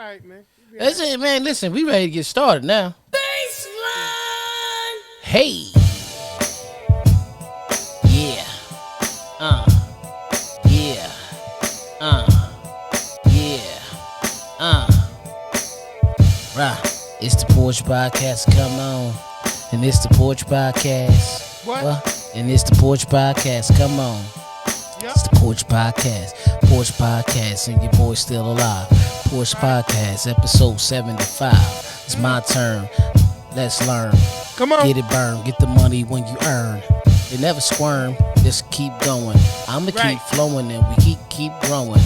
right, man. That's it, man. Listen, we ready to get started now. Baseline. Hey. Yeah. Yeah. Yeah. Right. It's the Porch Podcast. Come on. And it's the Porch Podcast. What? And it's the Porch Podcast. Come on. Yep. It's the Porch Podcast. Porch Podcast, and your boy's still alive. Porch Podcast, episode 75. It's my turn. Let's learn. Come on. Get it burned. Get the money when you earn. They never squirm. Just keep going. I'ma Right. keep flowing, and we keep growing.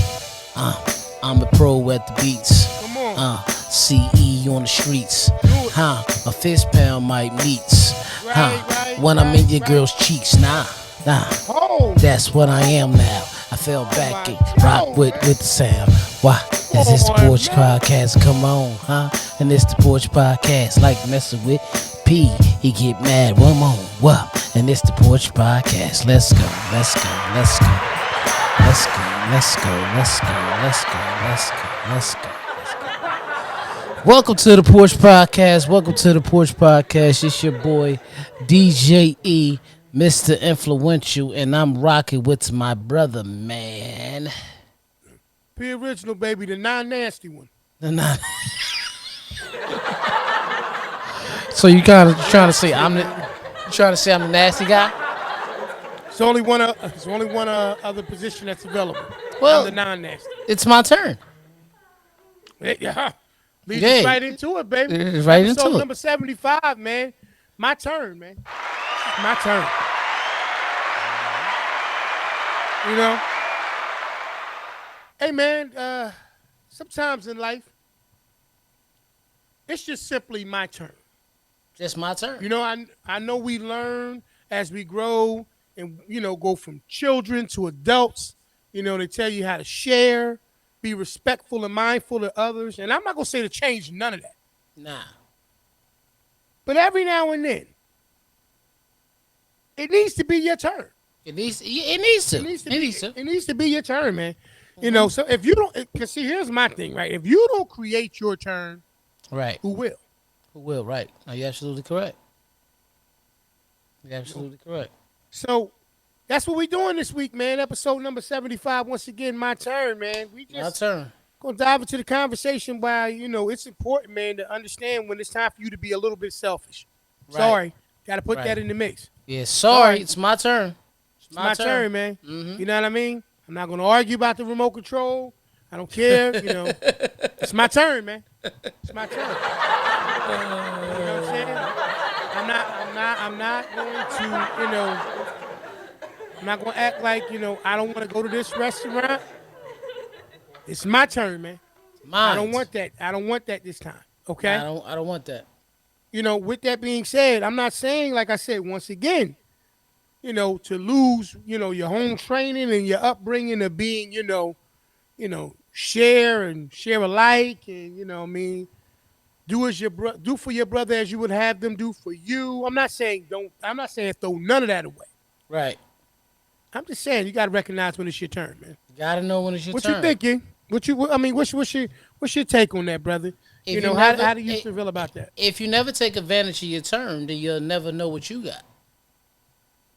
I'm a pro at the beats. Come on. CE on the streets. Do it. A fist pound might meets. Right, When I'm in your right. girl's cheeks. Nah. Oh. That's what I am now. I fell back and rock with the sound. Why? Cause it's the on, Porch man. Podcast. Come on, And it's the Porch Podcast. Like messing with P, he get mad. One more, what? And it's the Porch Podcast. Let's go. Let's go. Let's go. Let's go. Let's go. Let's go. Let's go. Let's go. Let's go. Welcome to the Porch Podcast. Welcome to the Porch Podcast. It's your boy DJ E, Mr. Influential, and I'm rocking with my brother, man. P original, baby, the non-nasty one. So you kind of trying to say I'm the nasty guy? It's only one other position that's available. Well- I'm the non-nasty. It's my turn. Yeah. Lead Yeah. us right into it, baby. It's right into Episode it. number 75, man. My turn, man. My turn. You know? Hey, man, sometimes in life, it's just simply my turn. Just my turn. You know, I know we learn as we grow and, go from children to adults. You know, they tell you how to share, be respectful and mindful of others. And I'm not going to say to change none of that. Nah. But every now and then, it needs to be your turn. It needs to. It needs to be your turn, man. You know, so if you don't, because see, here's my thing, right? If you don't create your turn, Right. who will? Who will? Right. No, you're absolutely correct. You're absolutely correct. So that's what we're doing this week, man. Episode number 75. Once again, my turn, man. We My just turn. gonna dive into the conversation while, it's important, man, to understand when it's time for you to be a little bit selfish. Right. Sorry. Got to put Right. that in the mix. Yeah. Sorry. It's my turn. It's my turn, man. Mhm. You know what I mean? I'm not going to argue about the remote control. I don't care. It's my turn, man. It's my turn. You know what I'm saying? I'm not going to, I'm not going to act like, I don't want to go to this restaurant. It's my turn, man. Mine. I don't want that. I don't want that this time. Okay? I don't want that. With that being said, I'm not saying, like I said, once again, to lose, your home training and your upbringing of being, share alike and, do for your brother as you would have them do for you. I'm not saying throw none of that away. Right. I'm just saying you got to recognize when it's your turn, man. You gotta know when it's your What turn. you thinking? What's your take on that, brother? If How do you feel about that? If you never take advantage of your turn, then you'll never know what you got.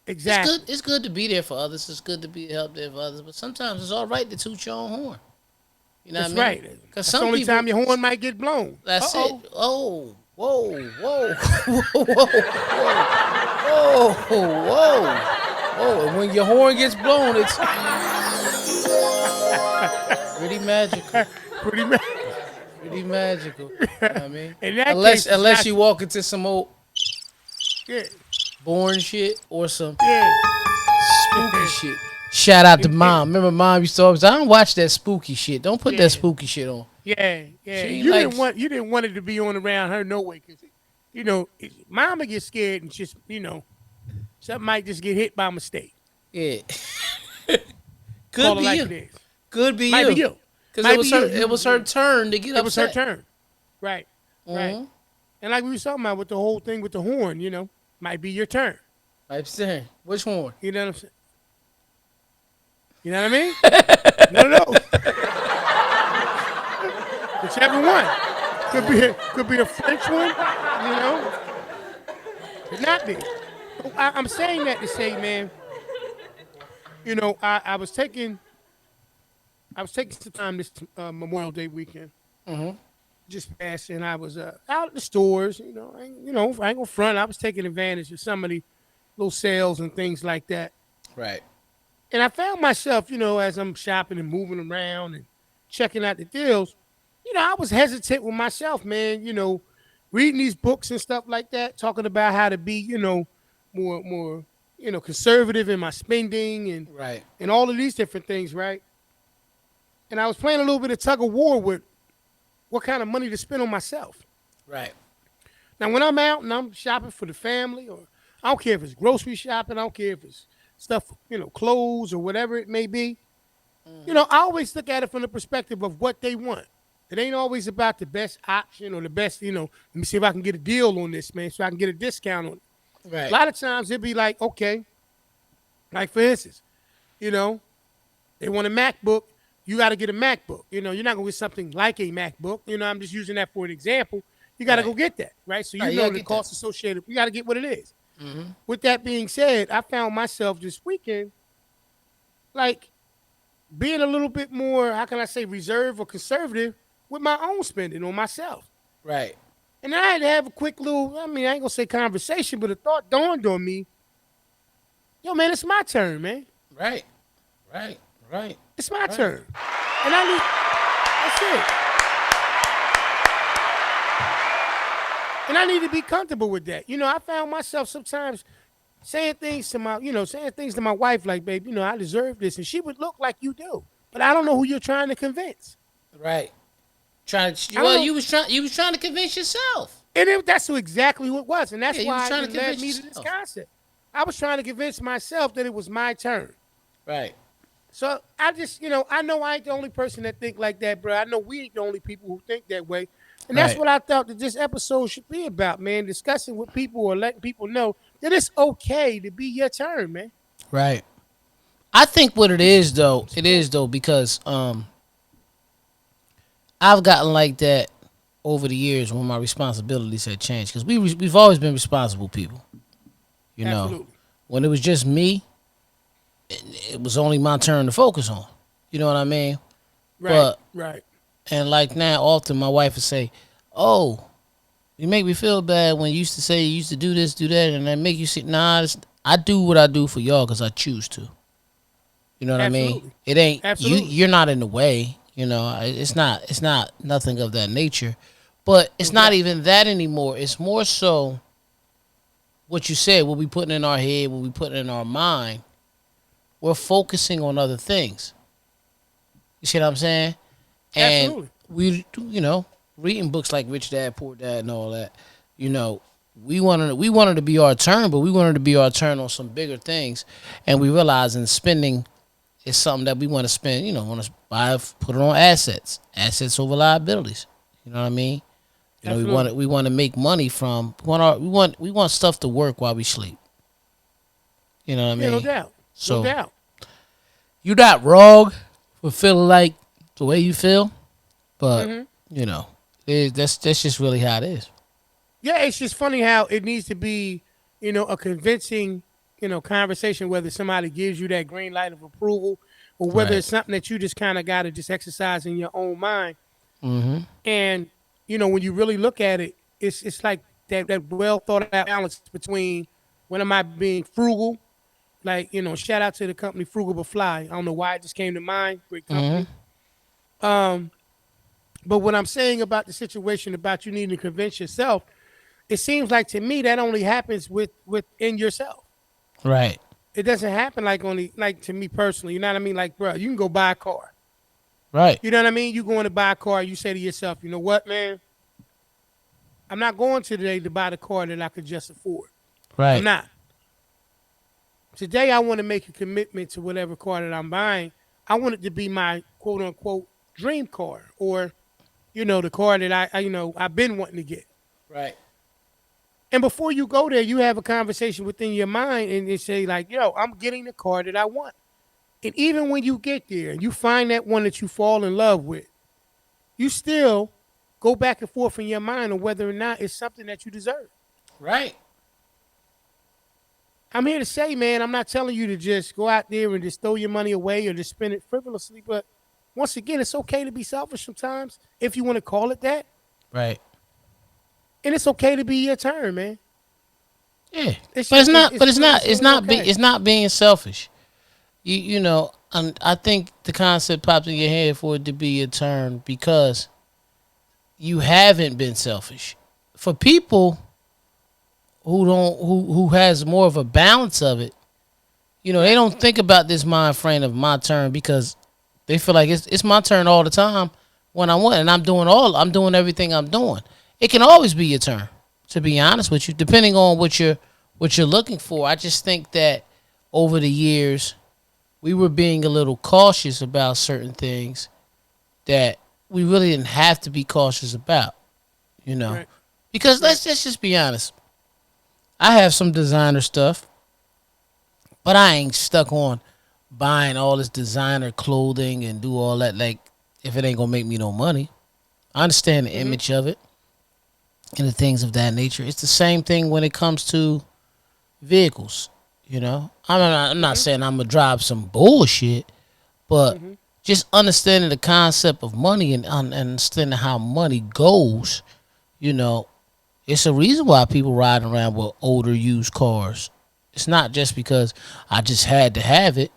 Exactly. It's good to be there for others. It's good to be help there for others. But sometimes it's all right to toot your own horn. You know That's what I mean? right. Because That's the only time your horn might get blown. That's Uh-oh. it. Oh, whoa, whoa, whoa, whoa. And when your horn gets blown, it's pretty magical. Pretty magical. You know what I mean? In that unless case, unless you walk into some old Yeah. born shit or some Yeah. spooky shit. Shout out to Mom. Remember Mom used to always, I don't watch that spooky shit. Don't put Yeah. that spooky shit on. Yeah. She You likes- didn't want it to be on around her no way, because Mama gets scared and just something might just get hit by mistake. Yeah. Call Could it be like you. it is. Could be Might you. be you. Because Might it was be her. you. It was her turn to get It was her upset. turn. Right. Mhm. And like we were talking about with the whole thing with the horn, might be your turn. I'm saying, which horn? You know what I'm saying? You know what I mean? No. The Whichever one. Could be a French one, you know. Could not be. I'm saying that to say, man, I was taking some time this Memorial Day weekend, just passed, and I was out in the stores. I ain't gonna front. I was taking advantage of some of the little sales and things like that. Right. And I found myself, as I'm shopping and moving around and checking out the deals, I was hesitant with myself, man. Reading these books and stuff like that, talking about how to be, more, conservative in my spending and Right. and all of these different things, right? And I was playing a little bit of tug of war with what kind of money to spend on myself. Right. Now, when I'm out and I'm shopping for the family, or I don't care if it's grocery shopping, I don't care if it's stuff, clothes or whatever it may be, I always look at it from the perspective of what they want. It ain't always about the best option or the best, let me see if I can get a deal on this, man, so I can get a discount on it. A Right. lot of times it'd be like, okay, like for instance, you know, they want a MacBook, you got to get a MacBook. You're not going to get something like a MacBook. I'm just using that for an example. You got to go Right. get that, right? So Right, you you know gotta the get cost that. associated. You got to get what it is. Mm-hmm. With that being said, I found myself this weekend, like, being a little bit more, how can I say, reserved or conservative with my own spending on myself. Right. And I had to have a quick little, I mean, I ain't going to say conversation, but a thought dawned on me. Yo, man, it's my turn, man. Right. Right. Right. It's my Right. turn. And that's it. And I need to be comfortable with that. I found myself sometimes saying things to my wife like, babe, I deserve this. And she would look like you do. But I don't know who you're trying to convince. Right. Trying to, I don't well, know. you was trying to convince yourself. And that's exactly what it was. And that's Yeah, you was why trying it to led convince me to this yourself. concept. I was trying to convince myself that it was my turn. Right. So I just, I know I ain't the only person that think like that, bro. I know we ain't the only people who think that way. And that's Right. what I thought that this episode should be about, man. Discussing with people or letting people know that it's okay to be your turn, man. Right. I think what it is though because I've gotten like that over the years when my responsibilities had changed because we've always been responsible people. Absolutely. When it was just me, it was only my turn to focus on. You know what I mean? Right. But right. and like now, often my wife would say, "Oh, you make me feel bad when you used to say you used to do this, do that, and that make you see." Nah, I do what I do for y'all because I choose to. You know what I mean? Absolutely. It ain't you. Absolutely. You're not in the way. It's not. It's not nothing of that nature. But it's not even that anymore. It's more so what you said. What we putting in our head, what we putting in our mind. We're focusing on other things. You see what I'm saying? And Absolutely. we, reading books like Rich Dad, Poor Dad, and all that. We wanted to be our turn, but we wanted to be our turn on some bigger things, and we realizing spending is something that we want to spend. Want to put it on assets over liabilities. You know what I mean? Absolutely. We want to make money from we want stuff to work while we sleep. You know what I mean? Yeah, no doubt. So No doubt. you're not wrong for feeling like the way you feel, but that's just really how it is. Yeah, it's just funny how it needs to be, a convincing, conversation, whether somebody gives you that green light of approval or whether Right. it's something that you just kind of got to just exercise in your own mind. Mm-hmm. And, when you really look at it, it's like that well thought out balance between when am I being frugal? Like, shout out to the company Frugal But Fly. I don't know why it just came to mind. Great company. Mm-hmm. But what I'm saying about the situation about you needing to convince yourself, it seems like to me that only happens within yourself. Right. It doesn't happen like to me personally. You know what I mean? Like, bro, you can go buy a car. Right. You know what I mean? You going to buy a car, you say to yourself, you know what, man? I'm not going today to buy the car that I could just afford. I'm Right. not. Today I want to make a commitment to whatever car that I'm buying. I want it to be my quote unquote dream car or, the car that I've been wanting to get. Right. And before you go there, you have a conversation within your mind and you say, like, yo, I'm getting the car that I want. And even when you get there and you find that one that you fall in love with, you still go back and forth in your mind on whether or not it's something that you deserve. Right. I'm here to say, man, I'm not telling you to just go out there and just throw your money away or just spend it frivolously. But once again, it's okay to be selfish sometimes, if you want to call it that. Right. And it's okay to be your turn, man. Yeah. It's But it's just, not. But it's not. It's really not. okay. It's not being selfish. You know. And I think the concept pops in your head for it to be a turn because you haven't been selfish. For people who don't who has more of a balance of it, they don't think about this mind frame of my turn because they feel like it's my turn all the time when I want, and I'm doing everything I'm doing. It can always be your turn, to be honest with you, depending on what you're looking for. I just think that over the years we were being a little cautious about certain things that we really didn't have to be cautious about, Right. because let's just be honest. I have some designer stuff, but I ain't stuck on buying all this designer clothing and do all that. Like, if it ain't gonna make me no money, I understand the image of it and the things of that nature. It's the same thing when it comes to vehicles. I'm not saying I'm gonna drive some bullshit, but just understanding the concept of money and understanding how money goes. You know, it's a reason why people ride around with older used cars. It's not just because I just had to have it.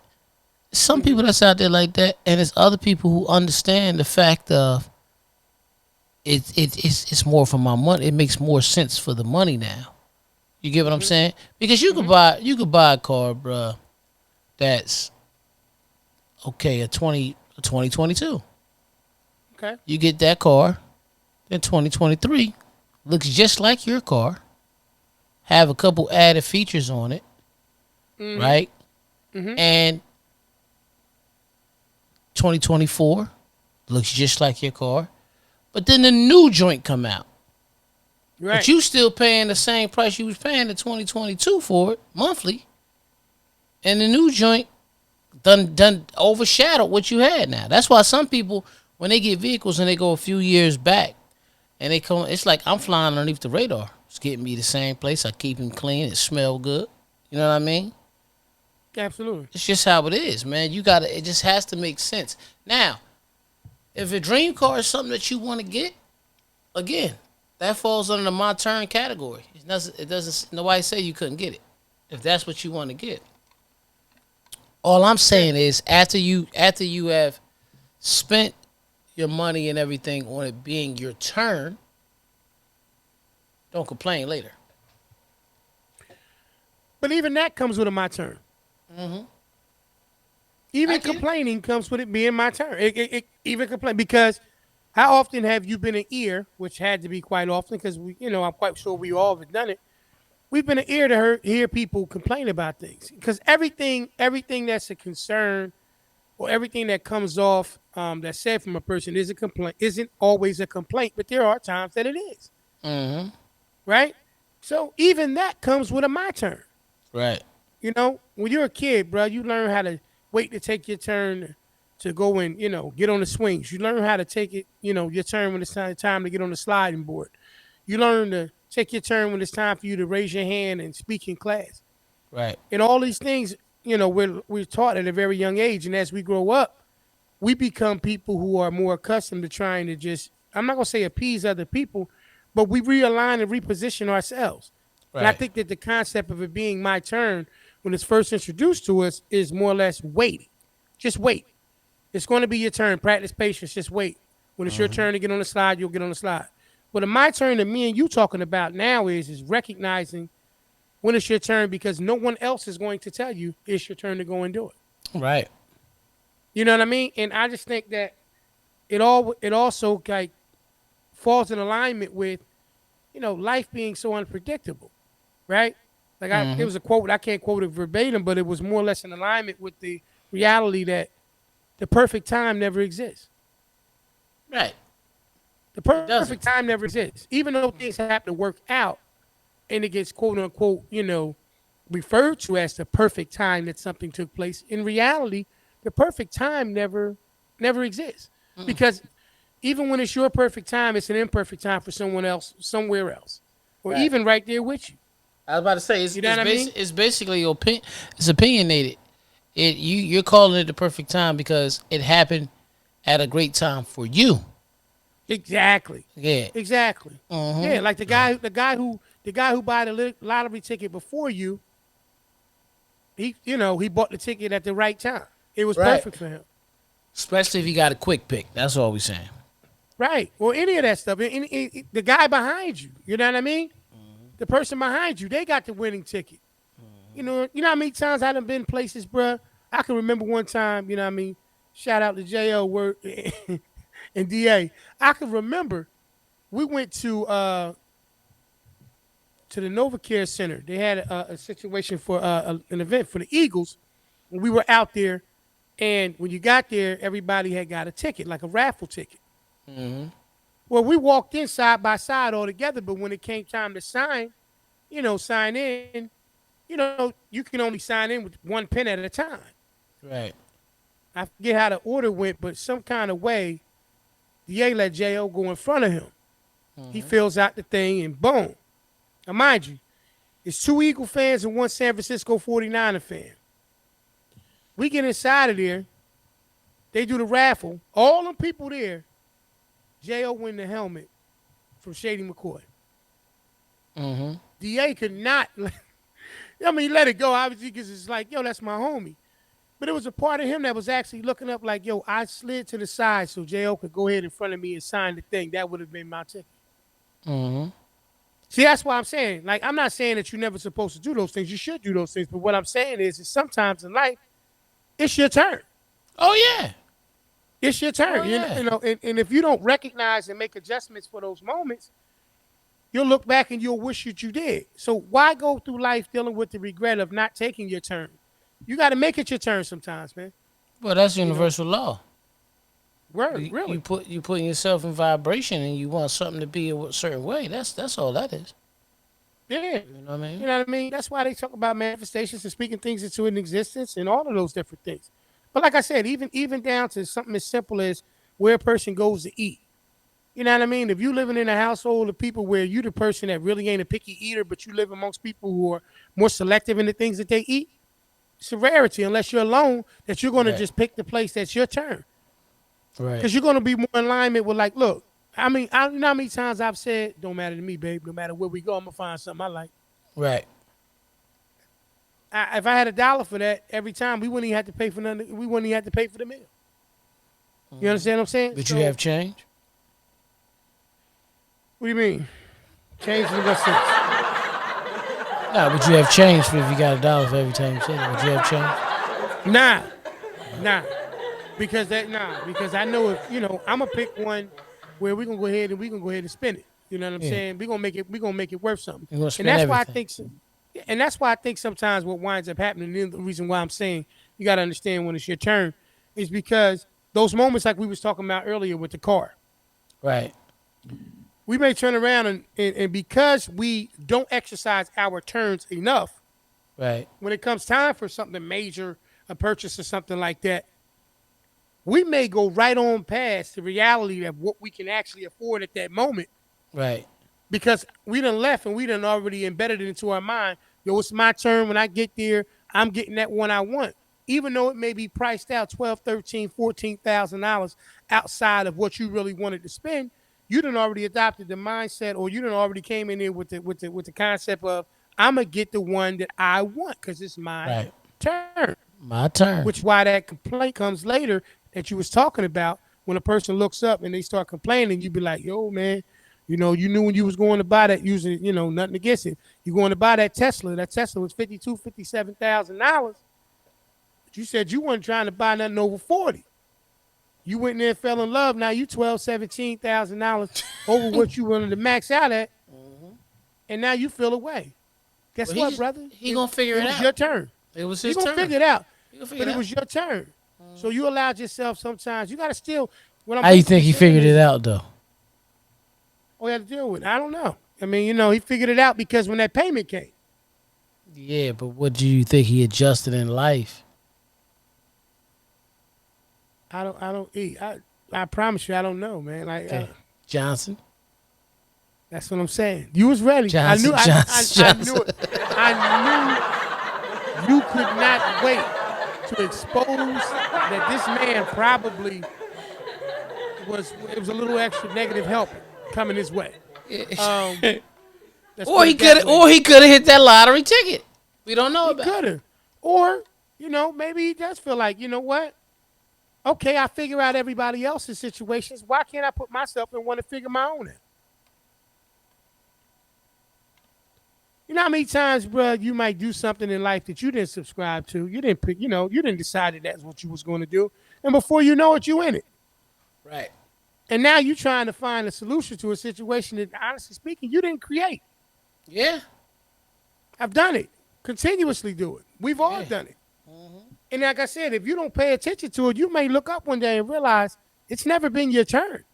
Some people that's out there like that, and it's other people who understand the fact of it's more for my money. It makes more sense for the money now. You get what I'm saying? Because you could buy a car, bruh, that's okay, a 2022. Okay. You get that car, then 2023 looks just like your car, have a couple added features on it, right? And 2024 looks just like your car, but then the new joint come out. Right. But you still paying the same price you was paying in 2022 for it monthly, and the new joint done overshadowed what you had now. That's why some people, when they get vehicles and they go a few years back and they come, it's like I'm flying underneath the radar. It's getting me the same place. I keep them clean. It smell good. You know what I mean? Absolutely. It's just how it is, man. It just has to make sense. Now, if a dream car is something that you want to get, again, that falls under the my turn category. It doesn't. Nobody say you couldn't get it if that's what you want to get. All I'm saying is after you have spent your money and everything on it being your turn, don't complain later. But even that comes with a my turn. Even I get it. complaining comes with it being my turn. Even complain because how often have you been an ear, which had to be quite often because I'm quite sure we all have done it. We've been an ear to hear people complain about things because everything that's a concern or everything that comes off that's said from a person is a complaint. Isn't always a complaint, but there are times that it is. Mm-hmm. Right. So even that comes with a my turn. Right. When you're a kid, bro, you learn how to wait to take your turn to go and, get on the swings. You learn how to take it, your turn when it's time to get on the sliding board. You learn to take your turn when it's time for you to raise your hand and speak in class. Right. And all these things, we're taught at a very young age. And as we grow up, we become people who are more accustomed to trying to just, I'm not going to say appease other people, but we realign and reposition ourselves. And I Right. think that the concept of it being my turn when it's first introduced to us is more or less waiting. Just wait. It's going to be your turn. Practice patience. Just wait. When it's your turn to get on the slide, you'll get on the slide. But my turn that me and you talking about now is recognizing when it's your turn because no one else is going to tell you it's your turn to go and do it. Right. You know what I mean? And I just think that it also like falls in alignment with life being so unpredictable, right? Like there was a quote, I can't quote it verbatim, but it was more or less in alignment with the reality that the perfect time never exists. Right. The It doesn't. perfect time never exists. Even though things have to work out and it gets quote unquote, referred to as the perfect time that something took place, in reality, the perfect time never exists. Because even when it's your perfect time, it's an imperfect time for someone else, somewhere else, or Right. even right there with you. I was about to say You know what I mean? it's basically it's opinionated. You're calling it the perfect time because it happened at a great time for you. Exactly. Yeah. Exactly. Yeah, Mm-hmm. like the guy who bought a lottery ticket before you, he bought the ticket at the right time. It was Right. perfect for him. Especially if you got a quick pick. That's all we saying. Right. Or any of that stuff. The guy behind you, you know what I mean? The person behind you, they got the winning ticket. You know how many times I done been places, bruh? I can remember one time, you know what I mean? Shout out to JO word and DA. I can remember we went to the Nova Care Center. They had a situation for an event for the Eagles. And we were out there, and when you got there, everybody had got a ticket, like a raffle ticket. Mm-hmm. Well, we walked in side by side all together, but when it came time to sign, sign in, you can only sign in with one pen at a time. Right. I forget how the order went, but some kind of way, DA let JO go in front of him. He Mm-hmm. fills out the thing, and boom. Now, mind you, it's two Eagle fans and one San Francisco 49er fan. We get inside of there. They do the raffle. All them people there, J.O. win the helmet from Shady McCoy. Mm-hmm. DA could not, let it go, obviously, because it's like, yo, that's my homie. But it was a part of him that was actually looking up like, yo, I slid to the side so J.O. could go ahead in front of me and sign the thing. That would have been my ticket. Mm-hmm. See, that's why I'm saying. Like, I'm not saying that you're never supposed to do those things. You should do those things. But what I'm saying is sometimes in life, it's your turn. Oh yeah. It's your Oh turn. yeah. And if you don't recognize and make adjustments for those moments, you'll look back and you'll wish that you did. So why go through life dealing with the regret of not taking your turn? You got to make it your turn sometimes, man. Well, that's You know, universal law. word, You really. putting yourself in vibration and you want something to be a certain way. That's all that is. Yeah. You know what I mean? You know what I mean? That's why they talk about manifestations and speaking things into an existence and all of those different things. But like I said, even down to something as simple as where a person goes to eat. You know what I mean? If you living in a household of people where you the person that really ain't a picky eater, but you live amongst people who are more selective in the things that they eat, it's a rarity unless you're alone that you're going to Right. just pick the place that's your turn. Right. Because you're going to be more in alignment with like, look, you know how many times I've said, don't matter to me, babe. No matter where we go, I'm going to find something I like. Right. If I had $1 for that every time, we wouldn't even have to pay for nothing. We wouldn't even have to pay for the meal. You understand what I'm saying? But So, you have change. what do you mean? Change in what sense? No, but you have change if you got $1 for every time you say that. But you have change. Nah. Because I know if I'm gonna pick one where we gonna go ahead and spend it. You know what I'm Yeah. saying? We're gonna make it worth something. You're gonna And spend that's why I everything. think and that's why I think sometimes what winds up happening, and the reason why I'm saying you gotta understand when it's your turn, is because those moments like we was talking about earlier with the car. Right. We may turn around and because we don't exercise our turns enough, Right. when it comes time for something major, a purchase or something like that, we may go right on past the reality of what we can actually afford at that moment Right. because we done left and we done already embedded it into our mind. Yo, it's my turn. When I get there, I'm getting that one I want. Even though it may be priced out 12, 13, 14,000 dollars outside of what you really wanted to spend, you done already adopted the mindset, or you done already came in there with the concept of I'm gonna get the one that I want because it's my Right. turn. My turn. Which why that complaint comes later that you was talking about when a person looks up and they start complaining, you be like, yo, man, you knew when you was going to buy that using, nothing against it. You going to buy that Tesla. That Tesla was $57,000. But you said you weren't trying to buy nothing over 40. You went in there and fell in love. Now you $17,000 over what you wanted to max out at, and now you feel away. Guess Well, what, brother? he gonna figure It it was out. your turn. It was You're his gonna turn. figure it out. He gonna figure But it it out. was your turn. So you allowed yourself sometimes. You gotta still what I'm How you basically think he saying figured is, it out though? oh, you had to deal with it. I don't know. I mean, he figured it out because when that payment came, Yeah, but what do you think he adjusted in life? I don't eat. I promise you, I don't know, man. Like Okay. Johnson. that's what I'm saying. You was ready. Johnson, I Johnson, knew it. I knew you could not wait to expose that this man probably was. It was a little extra negative help coming his way. Let's or put he it that could, way. or he could have hit that lottery ticket. We don't know He about. could have, or maybe he does feel like what. Okay, I figure out everybody else's situations. Why can't I put myself in one to figure my own out? You know how many times, bro, you might do something in life that you didn't subscribe to. You didn't pick, you didn't decide that that's what you was going to do. And before you know it, you in it. Right. And now you trying to find a solution to a situation that, honestly speaking, you didn't create. Yeah. I've done it. Continuously do it. We've all done it. And like I said, if you don't pay attention to it, you may look up one day and realize it's never been your turn.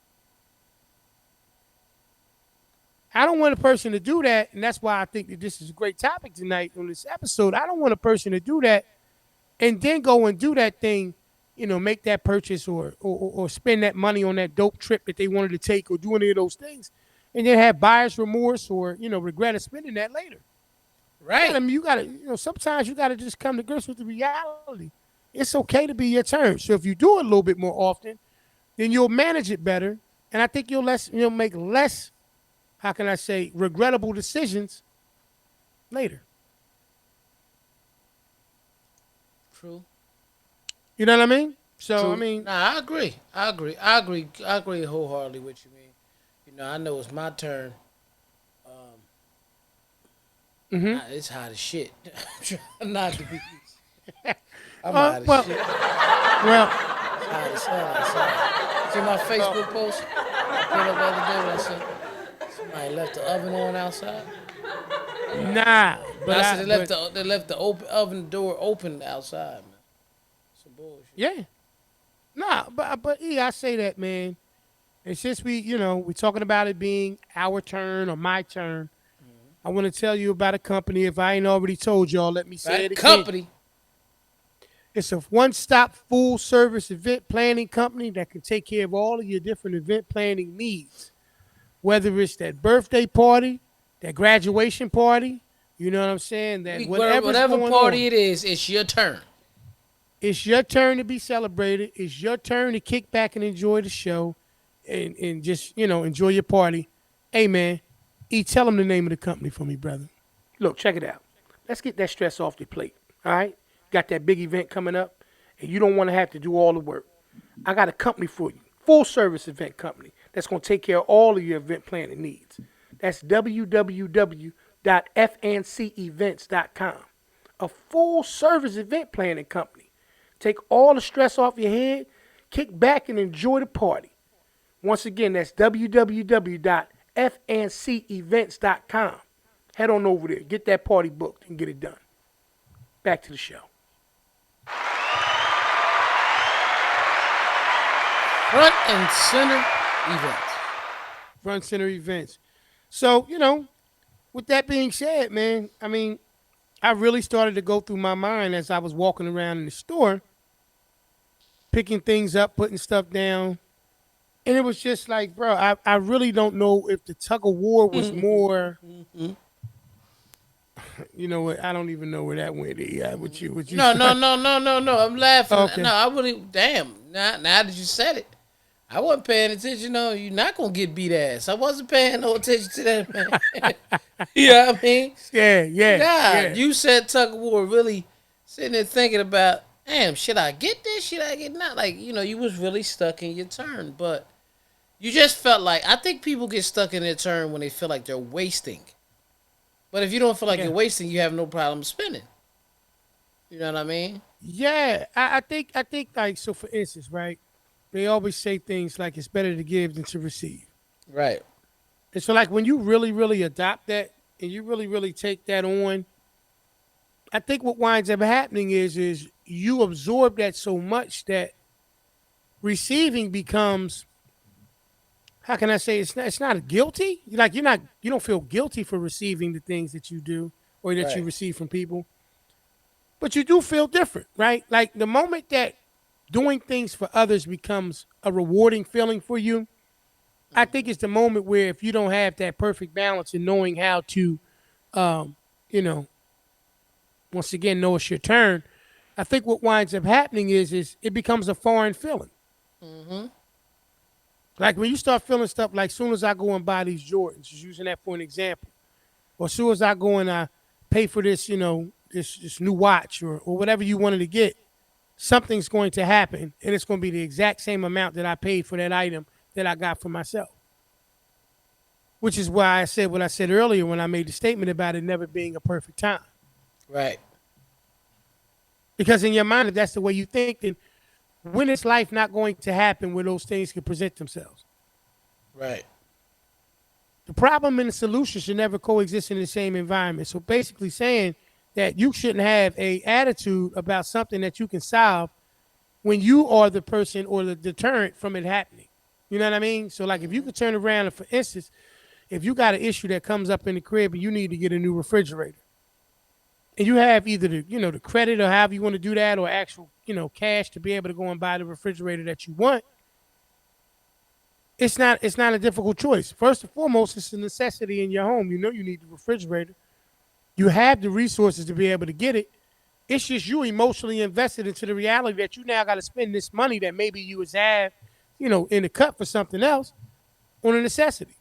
I don't want a person to do that, and that's why I think that this is a great topic tonight on this episode. I don't want a person to do that and then go and do that thing, make that purchase or spend that money on that dope trip that they wanted to take or do any of those things, and then have buyer's remorse or, regret of spending that later. Right. I mean, you gotta, sometimes you gotta just come to grips with the reality. It's okay to be your turn. So if you do it a little bit more often, then you'll manage it better, and I think you'll make less, how can I say, regrettable decisions later. True. You know what I mean? So True. I mean, Nah, I agree wholeheartedly with you, man. I know it's my turn. It's hot as shit. I'm trying not to be. I'm hot as shit. well, It's hot as hell outside. See my Facebook post? I put up the other day when I said somebody left the oven on outside. nah. But I said they left the oven door open outside, man. Some bullshit. Yeah. Nah, but I say that, man. And since we talking about it being our turn or my turn, I want to tell you about a company. If I ain't already told y'all, let me say it again. Company. It's a one-stop full-service event planning company that can take care of all of your different event planning needs. Whether it's that birthday party, that graduation party, you know what I'm saying? That Whatever party it is, it's your turn. It's your turn to be celebrated. It's your turn to kick back and enjoy the show and just, enjoy your party. Hey, man, tell them the name of the company for me, brother. Look, check it out. Let's get that stress off your plate, all right? Got that big event coming up, and you don't want to have to do all the work. I got a company for you, full-service event company that's going to take care of all of your event planning needs. That's www.fncevents.com. A full-service event planning company. Take all the stress off your head, kick back, and enjoy the party. Once again, that's www.fncevents.com. Head on over there, get that party booked, and get it done. Back to the show. Front and center events. Front center events. So, with that being said, man, I mean, I really started to go through my mind as I was walking around in the store, picking things up, putting stuff down. And it was just like, bro, I really don't know if the tug of war was more. You know what? I don't even know where that went. Yeah, what you No. I'm laughing. Okay. No, I really. Damn. Now that you said it, I wasn't paying attention. No, you're not gonna get beat ass. I wasn't paying no attention to that, man. You know what I mean? Yeah. You said tug of war. Really sitting there thinking about, damn, should I get this? Should I get not? Like, you was really stuck in your turn, but you just felt like, I think people get stuck in their turn when they feel like they're wasting. But if you don't feel like you're wasting, you have no problem spending. You know what I mean? Yeah, I think like, so for instance, right? They always say things like it's better to give than to receive. Right. And so like when you really, really adopt that and you really, really take that on, I think what winds up happening is you absorb that so much that receiving becomes, how can I say, it's not a guilty. Like you don't feel guilty for receiving the things that you do or that you receive from people. But you do feel different, right? Like the moment that doing things for others becomes a rewarding feeling for you, I think it's the moment where if you don't have that perfect balance in knowing how to, um, you know, once again know it's your turn, I think what winds up happening is it becomes a foreign feeling. Mm-hmm. Like when you start feeling stuff like soon as I go and buy these Jordans, just using that for an example, or soon as I go and I pay for this, this new watch or whatever you wanted to get, something's going to happen and it's going to be the exact same amount that I paid for that item that I got for myself. Which is why I said what I said earlier when I made the statement about it never being a perfect time. Right. Because in your mind, if that's the way you think, then when is life not going to happen where those things can present themselves? Right. The problem and the solution should never coexist in the same environment. So basically saying that you shouldn't have a attitude about something that you can solve when you are the person or the deterrent from it happening. You know what I mean? So like if you could turn around and for instance, if you got an issue that comes up in the crib and you need to get a new refrigerator, and you have either the credit or however you want to do that or actual cash to be able to go and buy the refrigerator that you want, it's not a difficult choice. First and foremost, it's a necessity in your home. You know you need the refrigerator. You have the resources to be able to get it. It's just you emotionally invested into the reality that you now got to spend this money that maybe you was have, in the cut for something else on a necessity.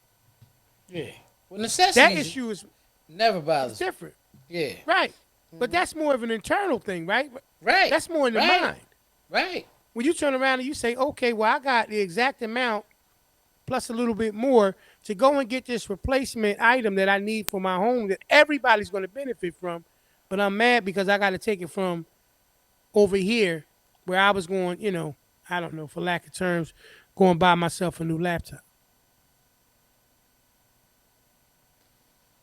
Yeah. Well, That necessity issue is never bothers me. different. Yeah. Right. But that's more of an internal thing, right? Right. That's more in the Right. mind. Right. When you turn around and you say, okay, well, I got the exact amount plus a little bit more to go and get this replacement item that I need for my home that everybody's going to benefit from, but I'm mad because I got to take it from over here where I was going, I don't know, for lack of terms, go and buy myself a new laptop.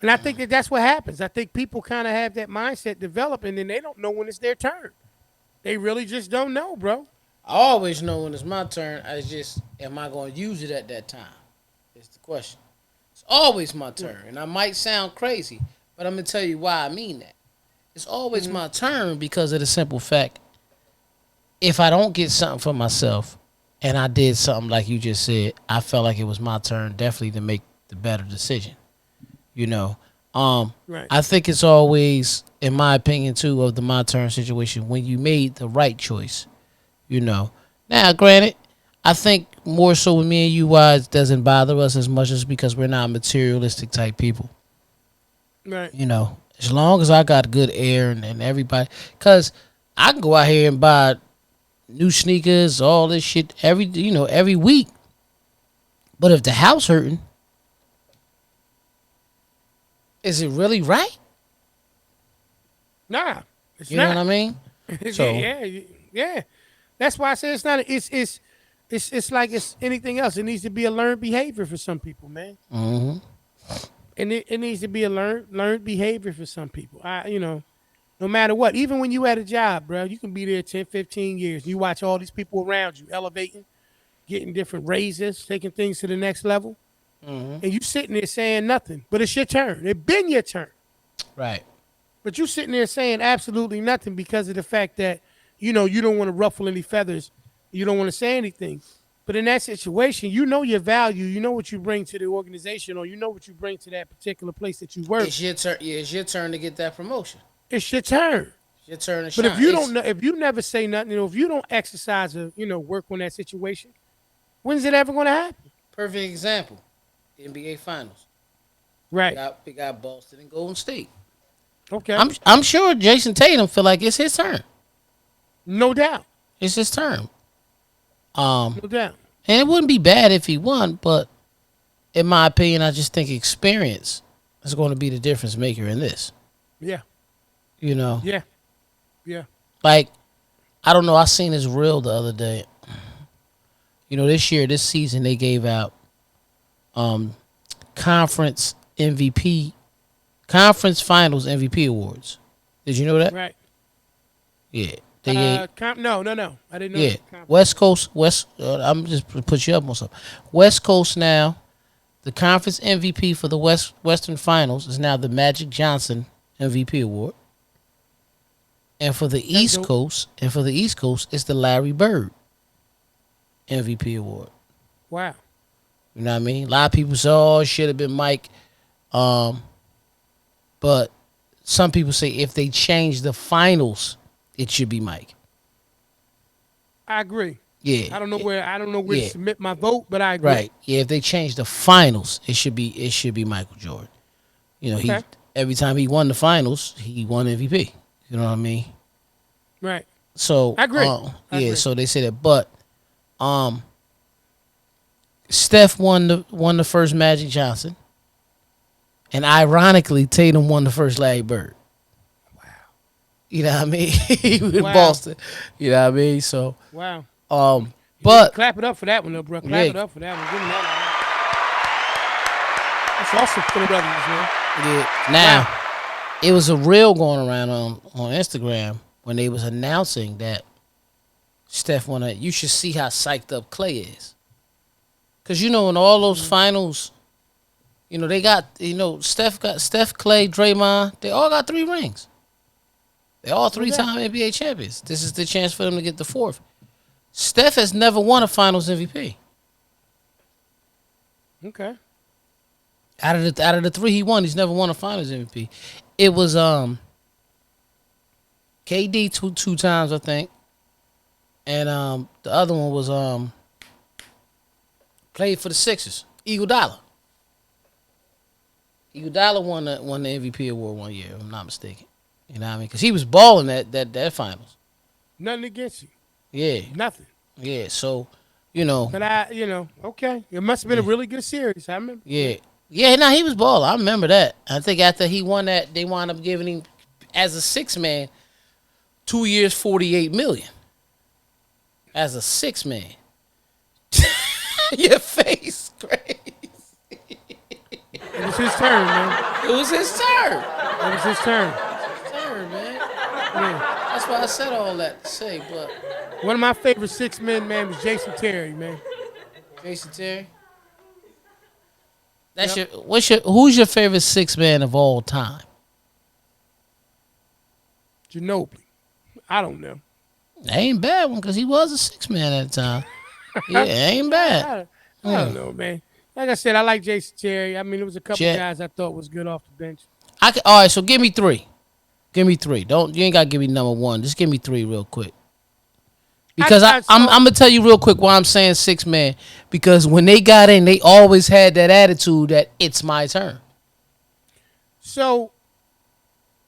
And I think that that's what happens. I think people kind of have that mindset develop and then they don't know when it's their turn. They really just don't know, bro. I always know when it's my turn. I just, am I going to use it at that time? Is the question. It's always my turn. And I might sound crazy, but I'm going to tell you why I mean that. It's always my turn because of the simple fact, if I don't get something for myself and I did something like you just said, I felt like it was my turn definitely to make the better decision. Right. I think it's always, in my opinion, too, of the my turn situation, when you made the right choice. Now, granted, I think more so with me and you, why it doesn't bother us as much as because we're not materialistic type people. Right. As long as I got good air and everybody, because I can go out here and buy new sneakers, all this shit every week. But if the house hurting, is it really right? Nah, it's You not. know what I mean? So yeah. That's why I say it's not. It's like it's anything else. It needs to be a learned behavior for some people, man. Mm-hmm. And it needs to be a learned behavior for some people. No matter what, even when you at a job, bro, you can be there 10, 15 years. You watch all these people around you elevating, getting different raises, taking things to the next level, and you sitting there saying nothing. But it's your turn. It been your turn. Right. But you sitting there saying absolutely nothing because of the fact that, you don't want to ruffle any feathers. You don't want to say anything. But in that situation, you know your value. You know what you bring to the organization or you know what you bring to that particular place that you work. It's your turn. Yeah, it's your turn to get that promotion. It's your turn. It's your turn to But shine. if you don't know, if you never say nothing, if you don't exercise or, work on that situation, when's it ever going to happen? Perfect example. NBA Finals. Right. We got Boston and Golden State. Okay. I'm sure Jason Tatum feel like it's his turn. No doubt. It's his turn. No doubt. And it wouldn't be bad if he won, but in my opinion, I just think experience is going to be the difference maker in this. Yeah. Yeah. Yeah. Like, I don't know. I seen this reel the other day. This season, they gave out conference finals MVP awards. Did you know that? Right. Yeah. No. I didn't know. Yeah. That. West Coast, I'm just put you up on something. West Coast now, the conference MVP for the Western Finals is now the Magic Johnson MVP award. And for the That's East dope. Coast, it's the Larry Bird MVP award. Wow. You know what I mean? A lot of people say, "Oh, it should have been Mike," but some people say if they change the finals, it should be Mike. I agree. Yeah, I don't know where to yeah, submit my vote, but I agree. right. Yeah, if they change the finals, it should be Michael Jordan. You know, he Okay. every time he won the finals, he won MVP. You know what I mean? Right. So, I agree. I yeah. agree. So they say that, but um, Steph won the first Magic Johnson, and ironically, Tatum won the first Larry Bird. You know what I mean? He was in Wow. Boston. You know what I mean? So, Wow. but Clap it up for that one, though, bro. Clap yeah, it up for that one. Give me that one. That's awesome for the brothers, man. yeah. Now it was a reel going around on Instagram when they was announcing that Steph won it. You should see how psyched up Clay is, cause in all those finals, they got Steph, Clay, Draymond. They all got 3 rings. They all 3-time NBA champions. This is the chance for them to get the 4th. Steph has never won a Finals MVP. Okay. Out of the 3 he won, he's never won a Finals MVP. It was KD two times, I think, and the other one was played for the Sixers. Iguodala. Iguodala won the MVP award one year, if I'm not mistaken. You know what I mean? Because he was balling that finals. Nothing against you. Yeah, Nothing. yeah. So, But okay. It must have been a really good series. I remember. yeah, yeah. No, he was balling. I remember that. I think after he won that, they wound up giving him as a 6-man 2 years, $48 million. As a 6-man. Your face, crazy. It was his turn, man. It was his turn. It was his turn. Man. Yeah. That's why I said all that to say. But One of my favorite 6 men, man, was Jason Terry, man. Jason Terry. That's who's your favorite 6-man of all time? Ginobili. I don't know. That ain't bad one because he was a 6-man at the time. Yeah, ain't bad. I don't know, man. Like I said, I like Jason Terry. I mean, there was a couple guys I thought was good off the bench. All right, so give me 3. Give me 3. You ain't gotta give me number 1. Just give me 3 real quick. Because I'm gonna tell you real quick why I'm saying 6-man. Because when they got in, they always had that attitude that it's my turn. So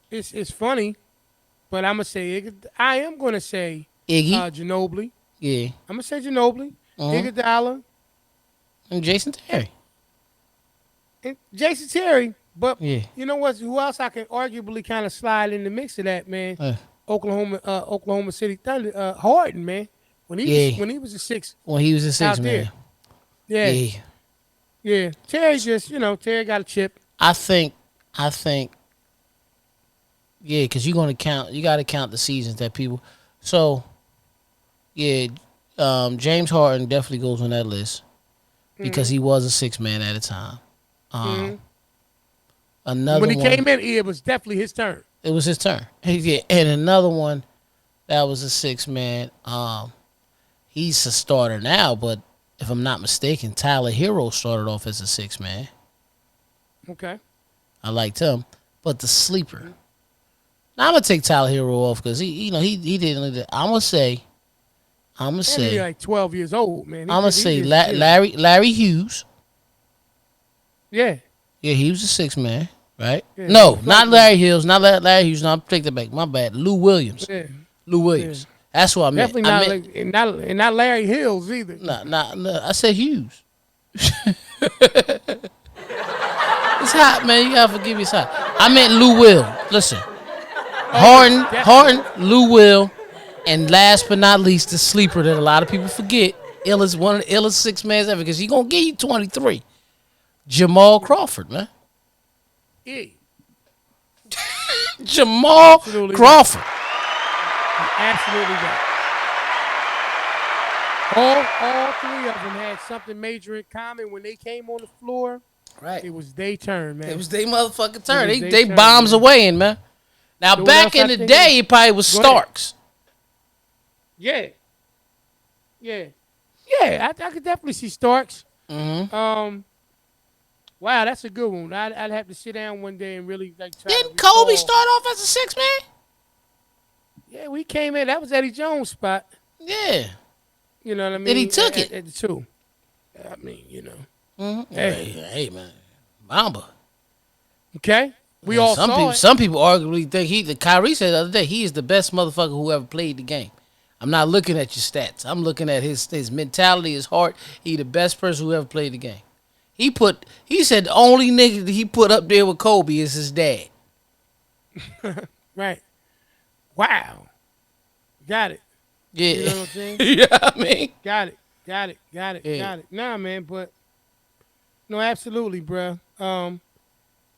it's funny, but I am gonna say Iggy, Ginobili. yeah, I'm gonna say Ginobili, Iguodala, and Jason Terry. and Jason Terry. But Yeah. you know what? Who else I can arguably kind of slide in the mix of that, man? Oklahoma City Thunder, Harden, man. When he was a 6. When he was a 6-man. Yeah. Yeah. Yeah. Terry just, Terry got a chip. I think, yeah, because you got to count the seasons that people. So, yeah, James Harden definitely goes on that list because he was a 6-man at a time. Another when he one, came in, it was definitely his turn. it was his turn. Yeah, and another one that was a 6-man. He's a starter now, but if I'm not mistaken, Tyler Hero started off as a 6-man. Okay. I liked him, but the sleeper. Now I'm gonna take Tyler Hero off because he didn't. I'm gonna say. He's like 12 years old, man. I'm gonna say Larry Hughes. Yeah. Yeah, he was a 6-man, right? Yeah, No, not Larry Hughes. Not Larry Hughes. No, I'm take that back. My bad. Lou Williams. Yeah. Lou Williams. That's what I meant. Definitely not Larry Hills either. No. I said Hughes. It's hot, man. You gotta forgive me. It's hot. I meant Lou Will. Listen, Harden, Lou Will, and last but not least, the sleeper that a lot of people forget. One of the illest 6-mans ever because he's gonna give you 23. Jamal Crawford, man. Yeah. Jamal Crawford. Absolutely right. All 3 of them had something major in common when they came on the floor. Right. It was their turn, man. It was their motherfucking turn. It was They their turn, bombs man. away, man. Now, know what back else in I the think day, it probably was Go ahead. Starks. Yeah. Yeah. Yeah, I could definitely see Starks. Mm-hmm. Wow, that's a good one. I'd have to sit down one day and really like try to Didn't Kobe recall. start off as a 6-man? Yeah, we came in. That was Eddie Jones' spot. Yeah. You know what I Then he mean? took it. At the two. I mean, Mm-hmm. Hey. Hey, man. Mamba. Okay. We Yeah, all saw it. some people arguably think Kyrie said the other day, he is the best motherfucker who ever played the game. I'm not looking at your stats. I'm looking at his mentality, his heart. He the best person who ever played the game. He said the only nigga that he put up there with Kobe is his dad. Right. Wow. Got it. Yeah. You know what I'm saying? Yeah, I mean. Got it. Yeah. Got it. Nah, man, but no, absolutely, bruh. I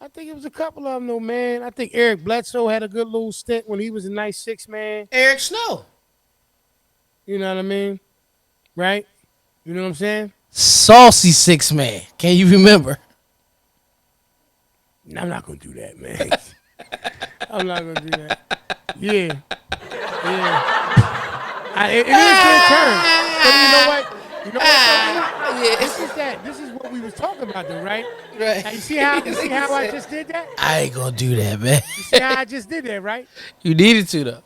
think it was a couple of them, though, man. I think Eric Bledsoe had a good little stint when he was a nice 6-man. Eric Snow. You know what I mean? Right? You know what I'm saying? Saucy 6-man. Can you remember? I'm not gonna do that, man. I'm not gonna do that. Yeah. It is their turn. But you know what? Yeah. This is what we was talking about, though, right? Right. Now, you see how I just did that? I ain't gonna do that, man. You see how I just did that, right? You needed to though.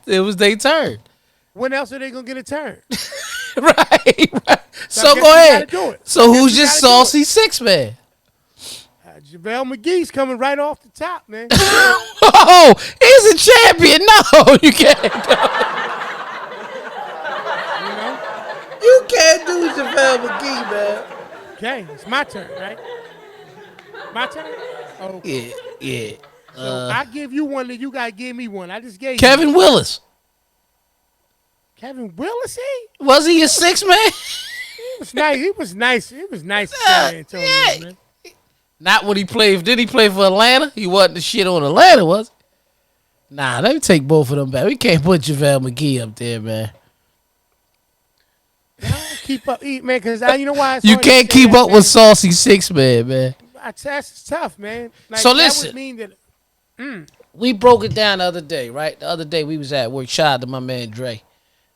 It was their turn. When else are they gonna get a turn? right. So I guess go we gotta ahead. do it. So I guess who's we your gotta do saucy 6-man? JaVale McGee's coming right off the top, man. Oh, he's a champion. No, you can't go. You know? You can't do JaVale McGee, man. Okay, it's my turn, right? My turn? Oh, Yeah. so I give you one, that you gotta give me one. I just gave you Kevin Willis. Kevin Willis. Was he a 6-man? He was nice. He was nice in San Antonio, Yeah. man. Not when he played. Did he play for Atlanta? He wasn't the shit on Atlanta, was he? Nah, let me take both of them back. We can't put JaVale McGee up there, man. I don't keep up, man, because you know why? It's You hard to can't say keep that, up man. with saucy 6-man, man. That's tough, man. Like, So that listen. would mean that We broke it down the other day, right? The other day we was at work. Shout out to my man Dre.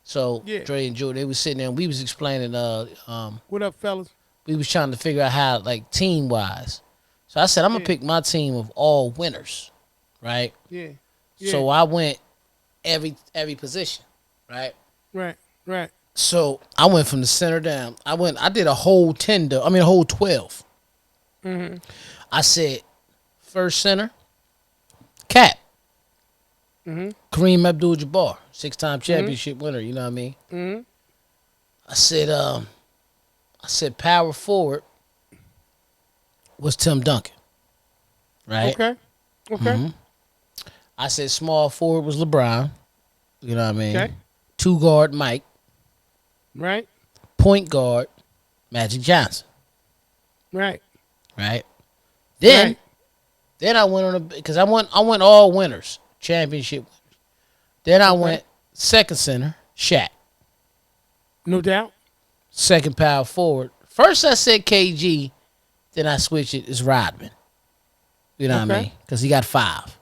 So Yeah. Dre and Joe, they was sitting there and we was explaining what up, fellas? we was trying to figure out how, like, team wise. So I said I'm gonna Yeah. pick my team of all winners, right? Yeah. So I went every position, right? Right. So I went from the center down. I did a whole 12. Mm-hmm. I said first center, Cat. Mm-hmm. Kareem Abdul-Jabbar, 6-time championship winner. You know what I mean? Mm-hmm. I said power forward was Tim Duncan, right? Okay. Mhm. I said small forward was LeBron. You know what I mean? Okay. 2 guard Mike. Right. Point guard Magic Johnson. Right. Right. Then Right. then I went on because I went all winners, championship winners. Then I went second center, Shaq. No doubt. Second power forward. First I said KG, then I switched it. It's Rodman. You know what I Okay. mean? Because he got 5.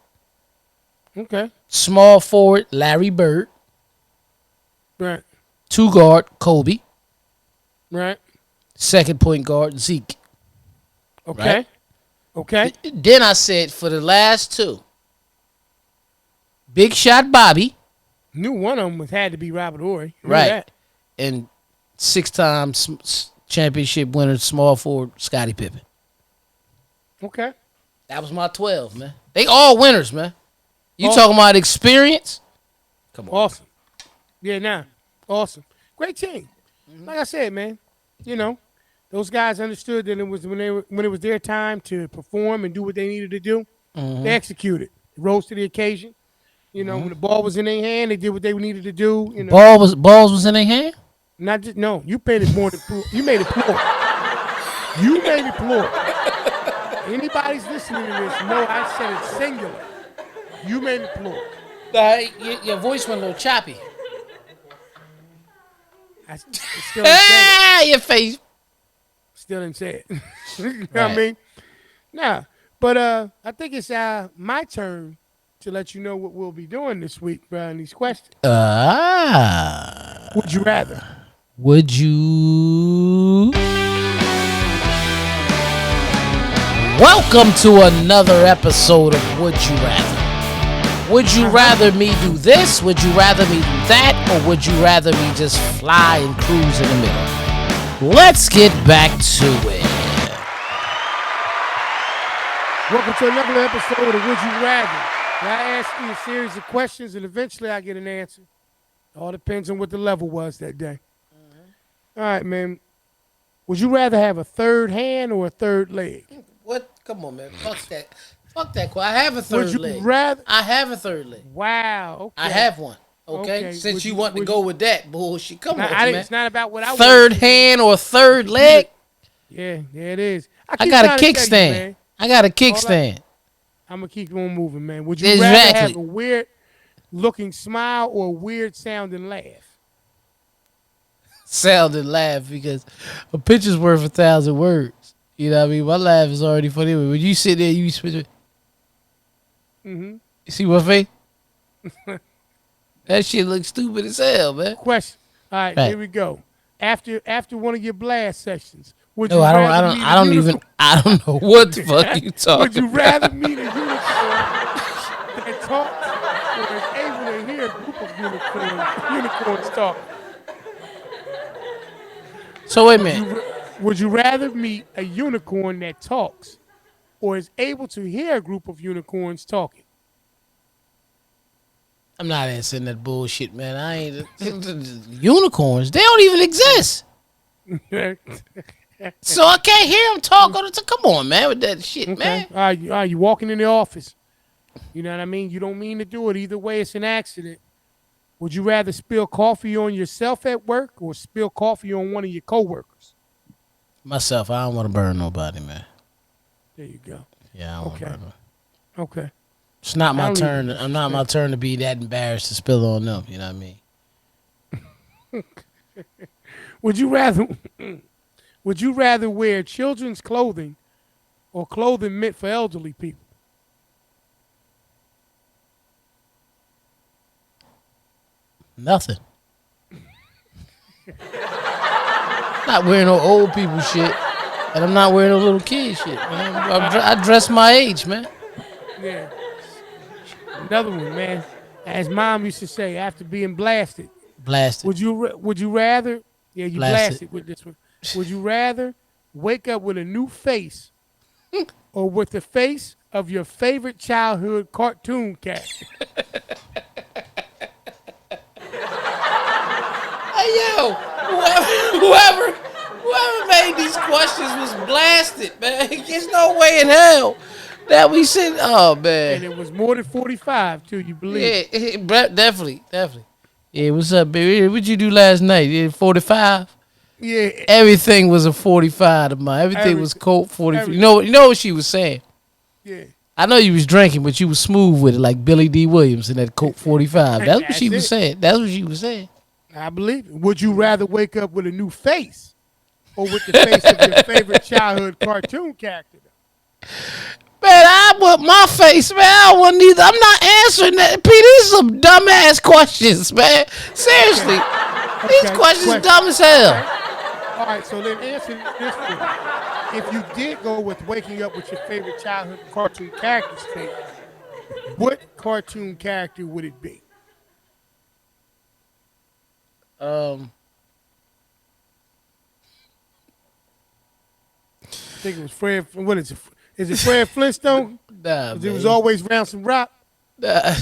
Okay. Small forward, Larry Bird. Right. 2 guard, Kobe. Right. Second point guard, Zeke. Okay. Right. Okay. Then I said for the last 2, Big Shot Bobby. Knew one of them had to be Robert Horry. Knew Right. that. And 6-time championship winner, small forward, Scottie Pippen. Okay. That was my 12, man. They all winners, man. You Awesome. talking about experience? Come on. Awesome. Yeah, nah. Awesome. Great team. Like I said, man, you know, those guys understood that it was when it was their time to perform and do what they needed to do, they executed. They rose to the occasion. You know, when the ball was in their hand, they did what they needed to do. You know, Balls was in their hand? not just no. You paid it more than you made it plural. You made it plural. Anybody's listening to this, know I said it singular. You made it plural. Your voice went a little choppy. I still didn't say it. Your face. Still didn't say it. You know what I Right. mean? Nah. But I think it's my turn to let you know what we'll be doing this week, bro, in these questions. Would you rather? Would you? Welcome to another episode of Would You Rather. Would you rather me do this? Would you rather me do that? Or would you rather me just fly and cruise in the middle? Let's get back to it. Welcome to another episode of Would You Rather. Where I ask you a series of questions and eventually I get an answer. All depends on what the level was that day. All right, man. Would you rather have a third hand or a third leg? What? Come on, man. Fuck that. Fuck that. I have a third leg. Would you rather? I have a third leg. Wow. Okay. I have one. Okay. Since you want to go with that bullshit, come on, man. It's not about what I want. Third hand or third leg? Yeah, it is. I got a kickstand. I got a kickstand. I'm gonna keep on moving, man. Would you rather have a weird looking smile or a weird sounding laugh? Sounding laugh, because a picture's worth 1,000 words. You know what I mean? My laugh is already funny. When you sit there, you switch it. You see my face? That shit looks stupid as hell, man. Question. All right, here we go. After one of your blast sessions, would you No, rather I don't know what the fuck you talking Would you rather meet a unicorn that talks or is able to hear a group of unicorns talk? So wait a minute. Would you rather meet a unicorn that talks or is able to hear a group of unicorns talking? I'm not answering that bullshit, man. I ain't unicorns. They don't even exist. So I can't hear them talk. Come on, man, with that shit, man. All right, you walking in the office. You know what I mean? You don't mean to do it. Either way, it's an accident. Would you rather spill coffee on yourself at work or spill coffee on one of your coworkers? Myself, I don't want to burn nobody, man. There you go. Yeah, I don't want to burn them. Okay. It's not my turn. I'm not my turn to be that embarrassed to spill on them. You know what I mean? Would you rather wear children's clothing or clothing meant for elderly people? Nothing. Not wearing no old people shit, and I'm not wearing no little kid shit, man. I dress my age, man. Yeah. Another one, man. As Mom used to say, after being blasted. Blasted. Would you rather? Yeah, you Blasted. blasted with this one. Would you rather wake up with a new face or with the face of your favorite childhood cartoon character? Hey, yo, whoever made these questions was blasted, man. There's no way in hell that we said, oh, man. And it was more than 45, too, you believe? Yeah, definitely. Yeah, what's up, baby? What'd you do last night? Yeah, 45? Yeah. Everything was a 45 to mine. Everything was Colt 45. You know what she was saying? Yeah. I know you was drinking, but you was smooth with it, like Billy D. Williams in that Colt 45. That's what she was saying. That's what she was saying. I believe it. Would you rather wake up with a new face or with the face of your favorite childhood cartoon character? Man, I want my face, man. I don't want neither. I'm not answering that. P, these are some dumbass questions, man. Seriously. These questions dumb as hell. All right, so then answer this one. If you did go with waking up with your favorite childhood cartoon character state, what cartoon character would it be? I think it was Fred. What is it? Is it Fred Flintstone? Nah, man. It was always round some rock. Nah.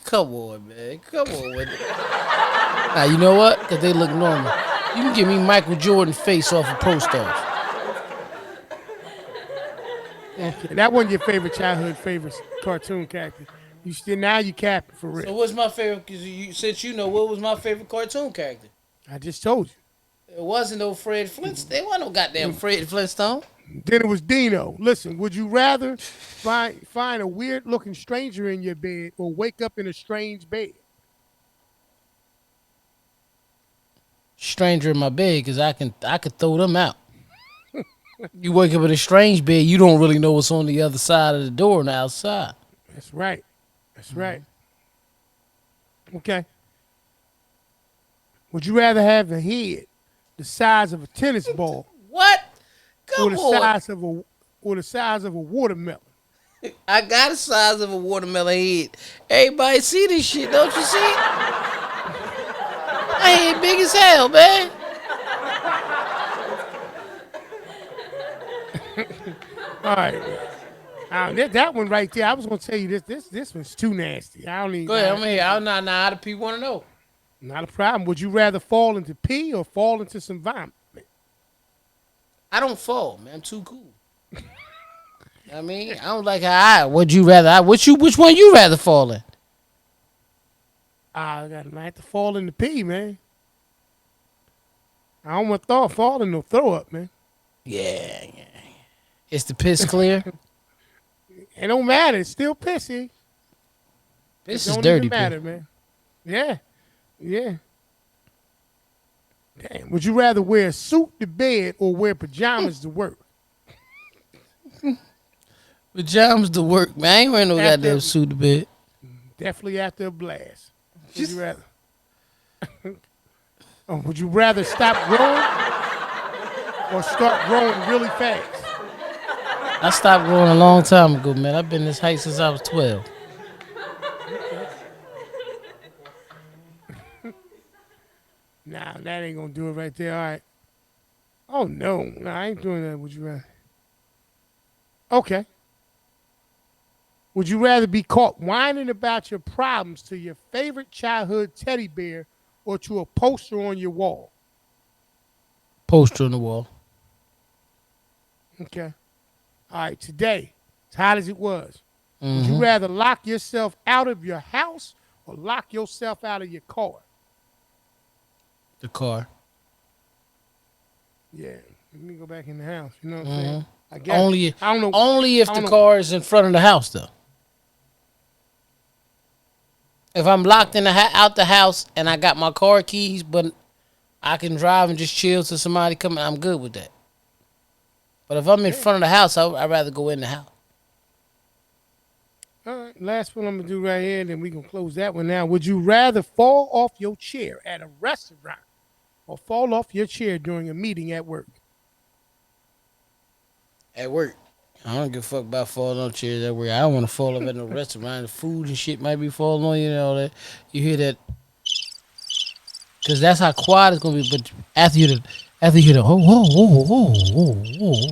Come on, man. Come on with it. Nah, you know what? Because they look normal. You can give me Michael Jordan face off of Pro Stars. Okay, that wasn't your favorite cartoon character. Now you capping for real. So what's my favorite? Because since you know, what was my favorite cartoon character? I just told you. It wasn't no Fred Flintstone. There wasn't no goddamn Fred Flintstone. Then it was Dino. Listen, would you rather find a weird-looking stranger in your bed or wake up in a strange bed? Stranger in my bed, because I could throw them out. You wake up in a strange bed, you don't really know what's on the other side of the door and outside. That's right. That's right. Okay. Would you rather have a head the size of a tennis ball What? or Come the on. size of a watermelon? I got the size of a watermelon head. Everybody see this shit, don't you see it? I ain't big as hell, man. All right. That one right there. I was gonna tell you this one's too nasty. I don't Go even. ahead, I'm here. I'm not now. How the people want to know? Not a problem. Would you rather fall into pee or fall into some vomit? I don't fall, man. I'm too cool. I mean, I don't like how I. Would you rather? Which one you rather fall in? I have to fall into pee, man. I don't want to fall in no throw up, man. Yeah. Is the piss clear? It don't matter. It's still pissy. Piss It is don't dirty, even matter, man. man. Yeah. Yeah. Damn. Would you rather wear a suit to bed or wear pajamas to work? Pajamas to work, man. I ain't wearing no After- goddamn suit to bed. Definitely after a blast. Would you rather? Would you rather stop growing or start growing really fast? I stopped growing a long time ago, man. I've been this height since I was 12. Nah, that ain't gonna do it right there. All right. Oh no, nah, I ain't doing that. Would you rather? Okay. Would you rather be caught whining about your problems to your favorite childhood teddy bear or to a poster on your wall? Poster on the wall. Okay. All right. Today, as hot as it was, would Mm-hmm. you rather lock yourself out of your house or lock yourself out of your car? The car. Yeah. Let me go back in the house. You know what I'm Mm-hmm. saying? I guess. Only, I don't know. only if I the don't know. car is in front of the house, though. If I'm locked in out the house and I got my car keys, but I can drive and just chill till somebody come, I'm good with that. But if I'm in front of the house, I'd rather go in the house. All right, last one I'm gonna do right here, then we can close that one now. Would you rather fall off your chair at a restaurant or fall off your chair during a meeting at work? At work. I don't give a fuck about falling on chairs at work. I don't want to fall off at no restaurant. The food and shit might be falling on you and all that. You hear that? Because that's how quiet it's going to be. But after you hear the, whoa.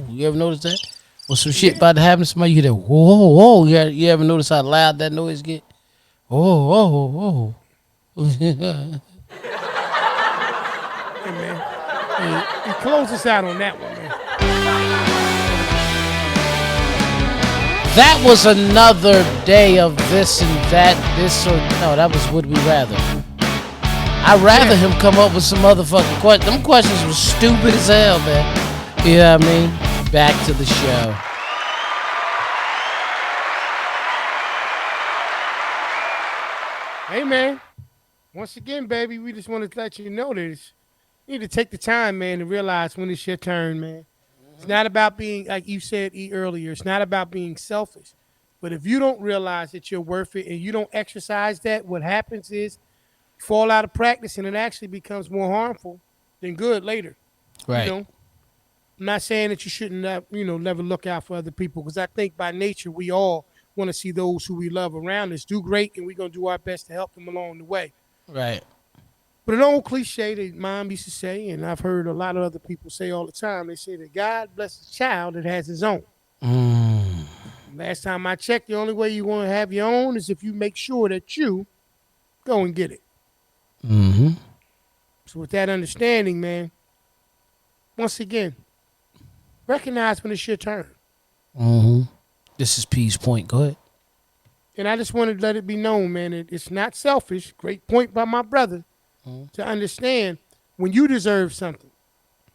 You ever notice that? When some shit about to happen to somebody, you hear that, whoa. You ever notice how loud that noise get? Whoa. Hey man, hey, close us out on that one, man. That was another day of this and that. That was Would We Rather. I'd rather him come up with some motherfucking questions. Them questions were stupid as hell, man. You know what I mean? Back to the show. Hey man, once again, baby, we just want to let you know this. You need to take the time, man, to realize when it's your turn, man. It's not about being, like you said earlier, it's not about being selfish. But if you don't realize that you're worth it and you don't exercise that, what happens is you fall out of practice and it actually becomes more harmful than good later. Right. You know, I'm not saying that you shouldn't, never look out for other people because I think by nature we all want to see those who we love around us do great and we're going to do our best to help them along the way. Right. But an old cliche that mom used to say, and I've heard a lot of other people say all the time, they say that God blesses a child that has his own. Last time I checked, the only way you want to have your own is if you make sure that you go and get it. Mm-hmm. So with that understanding, man, once again, recognize when it's your turn. Mm-hmm. This is P's point. Go ahead. And I just wanted to let it be known, man, that it's not selfish. Great point by my brother to understand when you deserve something.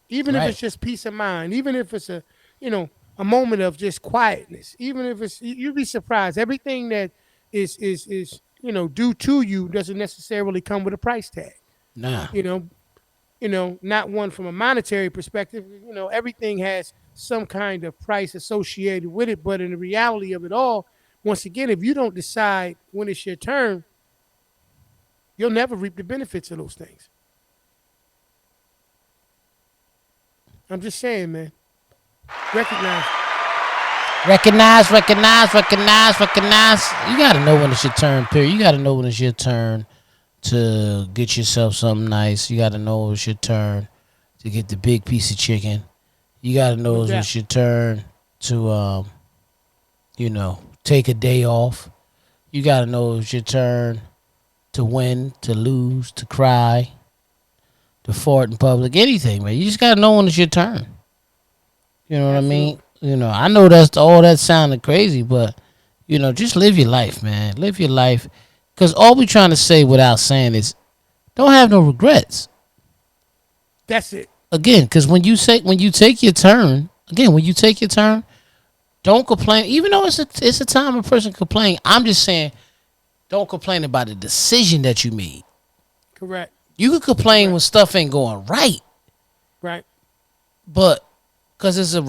Even if Right. it's just peace of mind, even if it's a moment of just quietness, even if it's, you'd be surprised. Everything that is due to you doesn't necessarily come with a price tag. Nah. Not one from a monetary perspective. Everything has some kind of price associated with it, but in the reality of it all, once again, if you don't decide when it's your turn, you'll never reap the benefits of those things. I'm just saying, man. Recognize. Recognize. You gotta know when it's your turn, period. You gotta know when it's your turn to get yourself something nice. You gotta know when it's your turn to get the big piece of chicken. You gotta know No when doubt. it's your turn to take a day off. You gotta know it's your turn to win, to lose, to cry, to fart in public, anything, man. You just gotta know when it's your turn. You know what I mean? Absolutely. I know that's all that sounded crazy, but just live your life, man. Live your life, because all we trying to say without saying is, don't have no regrets. That's it. Again, because when you take your turn, don't complain. Even though it's a time a person complain, I'm just saying, don't complain about the decision that you made. Correct. You can complain when stuff ain't going right, Right. but because it's a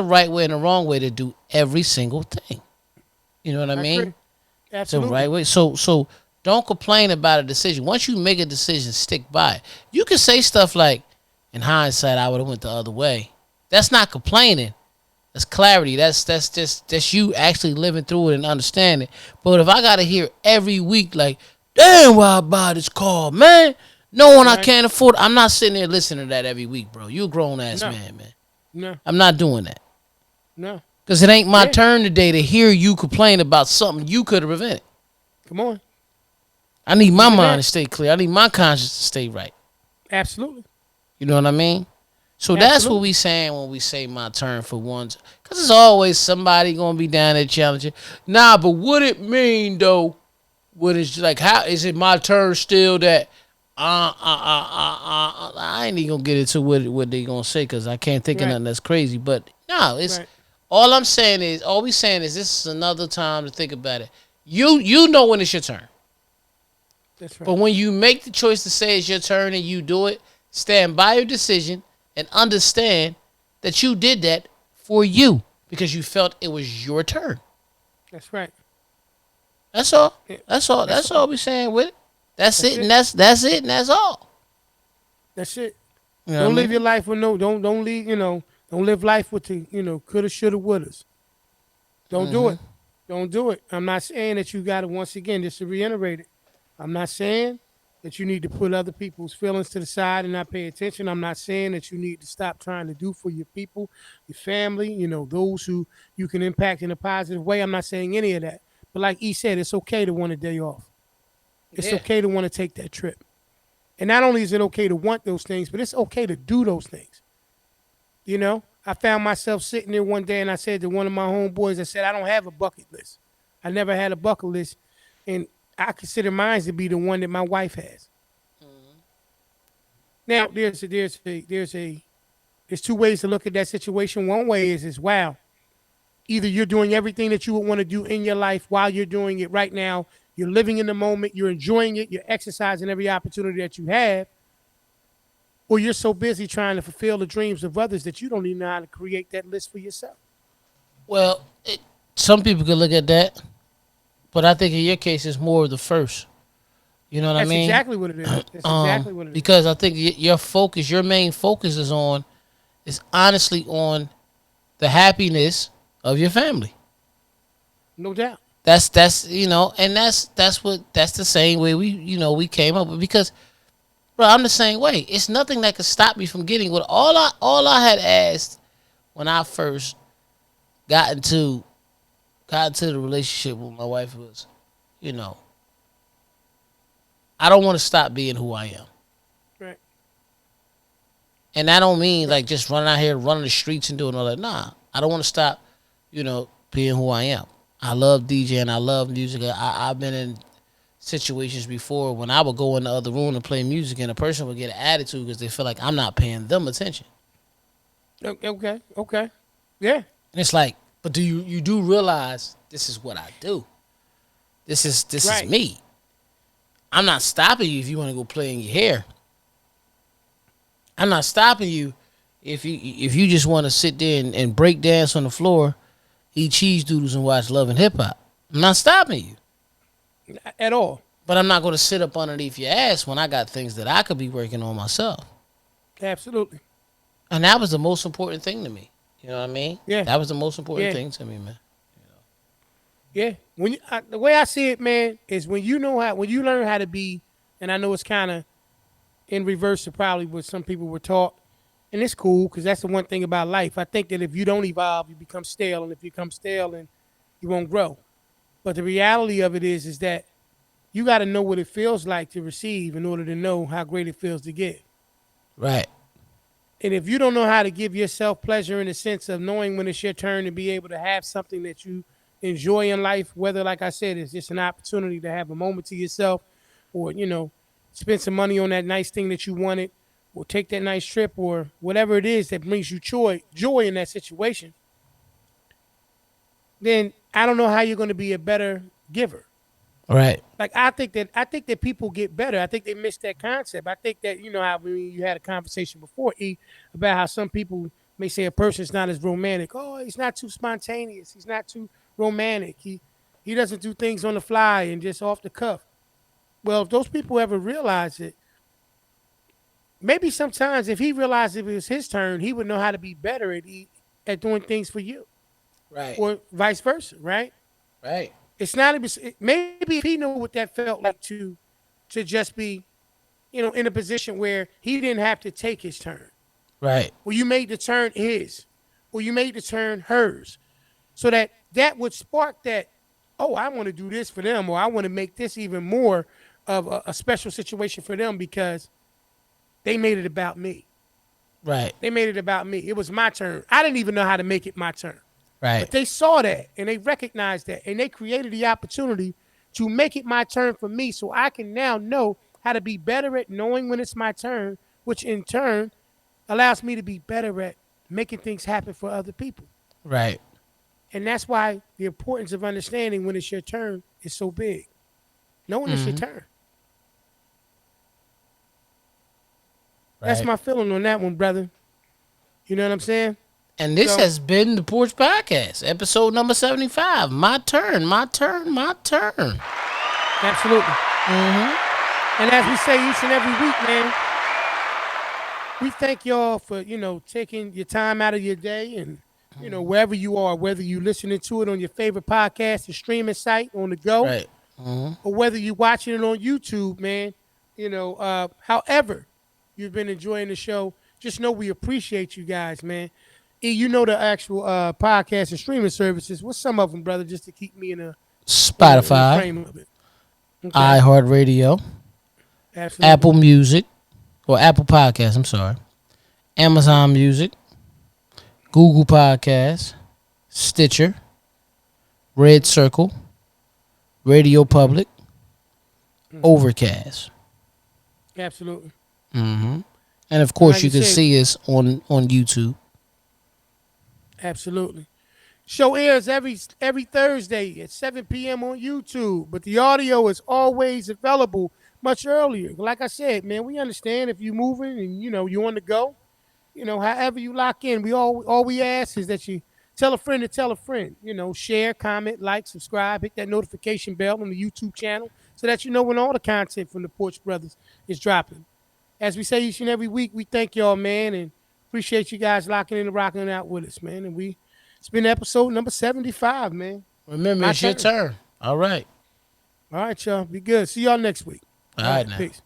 right way and a wrong way to do every single thing. You know what I mean? Agree. It's a Absolutely. right way. So don't complain about a decision. Once you make a decision, stick by it. You can say stuff like, in hindsight, I would have went the other way. That's not complaining. That's clarity. That's you actually living through it and understanding. But if I gotta hear every week like, damn, why I buy this car, man? Knowing I Right. can't afford it. I'm not sitting there listening to that every week, bro. You a grown ass No. man. No. I'm not doing that. No. Because it ain't my Yeah. turn today to hear you complain about something you could have prevented. Come on. I need my Even mind that. to stay clear. I need my conscience to stay right. Absolutely. You know what I mean? So that's what Absolutely. we saying when we say my turn for once. Because there's always somebody going to be down there challenging. Nah, but what it mean, though? What is like, how is it my turn still that I ain't even gonna get into what they gonna say because I can't think of Right. nothing that's crazy. But no, it's Right. all we saying is this is another time to think about it. You know when it's your turn. That's right. But when you make the choice to say it's your turn and you do it, stand by your decision and understand that you did that for you because you felt it was your turn. That's right. That's all. Yeah. That's all. That's That's all. all we saying with it. That's it, it. and that's it, and that's all. That's it. You know Don't what I live mean? your life with no. Don't leave. Don't live life with the coulda, shoulda, wouldas. Don't do it. Don't do it. I'm not saying that you got to, once again, just to reiterate it. I'm not saying that you need to put other people's feelings to the side and not pay attention. I'm not saying that you need to stop trying to do for your people, your family, those who you can impact in a positive way. I'm not saying any of that. But like E said, it's okay to want a day off. It's Yeah. okay to want to take that trip. And not only is it okay to want those things, but it's okay to do those things. I found myself sitting there one day and I said to one of my homeboys, I said, I don't have a bucket list. I never had a bucket list. And I consider mine to be the one that my wife has. Now, there's two ways to look at that situation. One way is wow, either you're doing everything that you would want to do in your life while you're doing it right now. You're living in the moment. You're enjoying it. You're exercising every opportunity that you have. Or you're so busy trying to fulfill the dreams of others that you don't even know how to create that list for yourself. Well, some people could look at that, but I think in your case it's more of the first. You know what I That's mean? exactly what it is. That's exactly what it is. Because I think your main focus is honestly on the happiness of your family. No doubt. And that's the same way we came up with, because bro, I'm the same way. It's nothing that could stop me from getting what all I had asked when I first got into the relationship with my wife was, you know, I don't want to stop being who I am. Right. And that don't mean like just running out here, running the streets and doing all that. Nah, I don't want to stop, being who I am. I love DJing. I love music. I've been in situations before when I would go in the other room and play music and a person would get an attitude because they feel like I'm not paying them attention. Okay. Okay. Yeah. And it's like, but do you do realize this is what I do? This is Right. me. I'm not stopping you if you want to go play in your hair. I'm not stopping you if you just want to sit there and break dance on the floor, eat cheese doodles and watch Love and Hip Hop. I'm not stopping you. at all. But I'm not going to sit up underneath your ass when I got things that I could be working on myself. Absolutely. And that was the most important thing to me. You know what I mean? Yeah. That was the most important Yeah. thing to me, man. Yeah. The way I see it, man, is when you learn how to be, and I know it's kind of in reverse to probably what some people were taught, and it's cool because that's the one thing about life. I think that if you don't evolve, you become stale, and if you become stale, then you won't grow. But the reality of it is that you got to know what it feels like to receive in order to know how great it feels to give. Right. And if you don't know how to give yourself pleasure in the sense of knowing when it's your turn to be able to have something that you enjoy in life, whether, like I said, it's just an opportunity to have a moment to yourself or, spend some money on that nice thing that you wanted or take that nice trip or whatever it is that brings you joy in that situation, then I don't know how you're going to be a better giver. Right. Like I think that people get better. I think they miss that concept. I think that how you had a conversation before about how some people may say a person's not as romantic. Oh, he's not too spontaneous. He's not too romantic. He doesn't do things on the fly and just off the cuff. Well, if those people ever realize it, maybe sometimes if he realized if it was his turn, he would know how to be better at doing things for you, Right. or vice versa, right? Right. It's not maybe if he knew what that felt like to just be, in a position where he didn't have to take his turn, Right. or you made the turn his, or you made the turn hers, so that would spark that. Oh, I want to do this for them, or I want to make this even more of a special situation for them because they made it about me. Right. They made it about me. It was my turn. I didn't even know how to make it my turn. Right. But they saw that and they recognized that and they created the opportunity to make it my turn for me so I can now know how to be better at knowing when it's my turn, which in turn allows me to be better at making things happen for other people. Right. And that's why the importance of understanding when it's your turn is so big. Knowing it's your turn. That's Right. my feeling on that one, brother. You know what I'm saying? And this So, has been the Porch Podcast, episode number 75. My turn, my turn, my turn. absolutely. And as we say each and every week, man, we thank y'all for, taking your time out of your day and, wherever you are, whether you listening to it on your favorite podcast and streaming site on the go, Right. or whether you watching it on YouTube, man, however you've been enjoying the show, just know we appreciate you guys, man. You know the actual podcast and streaming services. What's some of them, brother, just to keep me in the Spotify, frame of it? Okay, iHeartRadio, absolutely. Apple Music, or Apple Podcasts, I'm sorry, Amazon Music, Google Podcasts, Stitcher, Red Circle, Radio Public, Overcast. Absolutely. And of course, Like you you can said- see us on YouTube. Absolutely. Show airs every Thursday at 7 p.m. on YouTube, but the audio is always available much earlier. Like I said, man, we understand if you're moving and you on the go. However you lock in, all we ask is that you tell a friend to tell a friend. Share, comment, like, subscribe, hit that notification bell on the YouTube channel so that you know when all the content from the Porch Brothers is dropping. As we say each and every week, we thank y'all, man, and appreciate you guys locking in and rocking it out with us, man. And it's been episode number 75, man. Remember, My it's your turn. All right. All right, y'all. Be good. See y'all next week. All right, now. Peace.